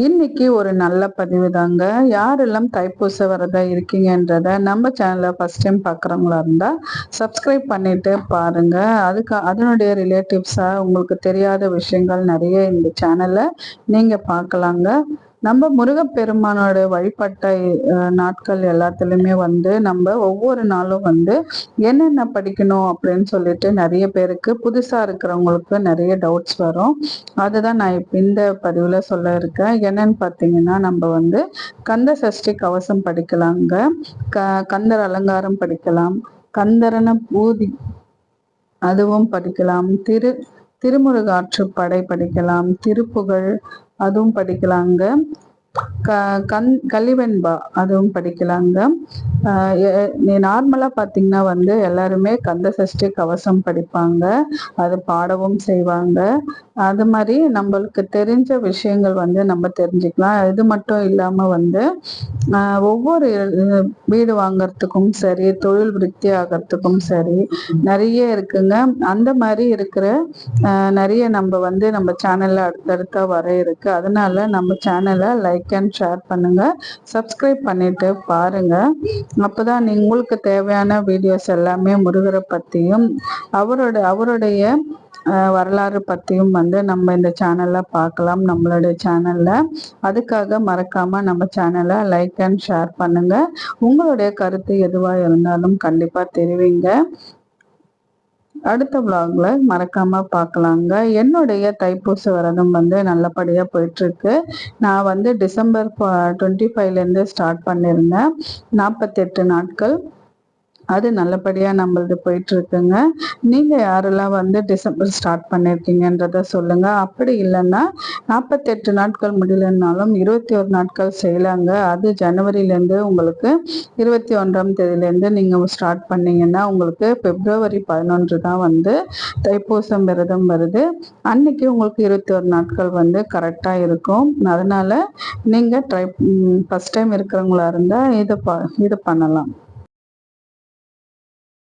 இன்னைக்கு ஒரு நல்ல பதிவு தாங்க. யாரெல்லாம் தைப்பூச விரதம் இருக்கீங்கன்றத நம்ம சேனலை ஃபர்ஸ்ட் டைம் பார்க்குறவங்களா இருந்தா சப்ஸ்கிரைப் பண்ணிட்டு பாருங்க. அதனுடைய ரிலேட்டிவ்ஸா உங்களுக்கு தெரியாத விஷயங்கள் நிறைய இந்த சேனல்ல நீங்க பார்க்கலாங்க. நம்ம முருகப்பெருமானோட வழிபட்ட நாட்கள் எல்லாத்துலயுமே நம்ம ஒவ்வொரு நாளும் என்னென்ன படிக்கணும் அப்படின்னு சொல்லிட்டு நிறைய பேருக்கு புதுசா இருக்கிறவங்களுக்கு நிறைய டவுட்ஸ் வரும். அதுதான் நான் இப்ப இந்த பதிவுல சொல்ல இருக்கேன். என்னன்னு பார்த்தீங்கன்னா நம்ம கந்த சஷ்டி கவசம் படிக்கலாங்க. கந்தர் அலங்காரம் படிக்கலாம், கந்தரன பூதி அதுவும் படிக்கலாம், திருமுருகாற்றுப்படை படிக்கலாம், திருப்புகழ் அதுவும் படிக்கலாங்க, கலிவெண்பா அதுவும் படிக்கலாங்க. நார்மலா பாத்தீங்கன்னா எல்லாருமே கந்த சஷ்டி கவசம் படிப்பாங்க, அது பாடவும் செய்வாங்க. அது மாதிரி நம்மளுக்கு தெரிஞ்ச விஷயங்கள் நம்ம தெரிஞ்சுக்கலாம். இது மட்டும் இல்லாம ஒவ்வொரு வீடு வாங்கறதுக்கும் சரி, தொழில் விருத்தி ஆகிறதுக்கும் சரி நிறைய இருக்குங்க. அந்த மாதிரி இருக்கிற நிறைய நம்ம சேனல்ல அடுத்தடுத்த வர இருக்கு. அதனால நம்ம சேனலை லைக் அண்ட் ஷேர் பண்ணுங்க, சப்ஸ்கிரைப் பண்ணிட்டு பாருங்க. அப்பதான் உங்களுக்கு தேவையான வீடியோஸ் எல்லாமே முருகரை பத்தியும் அவருடைய வரலாறு பத்தியும் நம்ம இந்த சேனல்ல பார்க்கலாம், நம்மளுடைய சேனல்ல. அதுக்காக மறக்காம நம்ம சேனலை லைக் அண்ட் ஷேர் பண்ணுங்க. உங்களுடைய கருத்து எதுவா இருந்தாலும் கண்டிப்பா தெரிவிங்க. அடுத்த vlogல மறக்காம பார்க்கலாங்க. என்னுடைய தைப்பூச விரதம் நல்லபடியா போயிட்டு இருக்கு. நான் டிசம்பர் 25ல இருந்து ஸ்டார்ட் பண்ணியிருந்தேன். 48 நாட்கள் அது நல்லபடியா நம்மளது போயிட்டு இருக்குங்க. நீங்க யாரெல்லாம் டிசம்பர் ஸ்டார்ட் பண்ணிருக்கீங்கன்றத சொல்லுங்க. அப்படி இல்லைன்னா 48 நாட்கள் முடியலன்னாலும் 21 நாட்கள் செய்யலாங்க. அது ஜனவரியிலேருந்து உங்களுக்கு 21ஆம் தேதியிலேருந்து நீங்க ஸ்டார்ட் பண்ணீங்கன்னா உங்களுக்கு பிப்ரவரி 11 தான் தைப்பூசம் விரதம் வருது. அன்னைக்கு உங்களுக்கு 21 நாட்கள் கரெக்டா இருக்கும். அதனால நீங்க ஃபர்ஸ்ட் டைம் இருக்கிறவங்களா இருந்தா இதை பண்ணலாம்.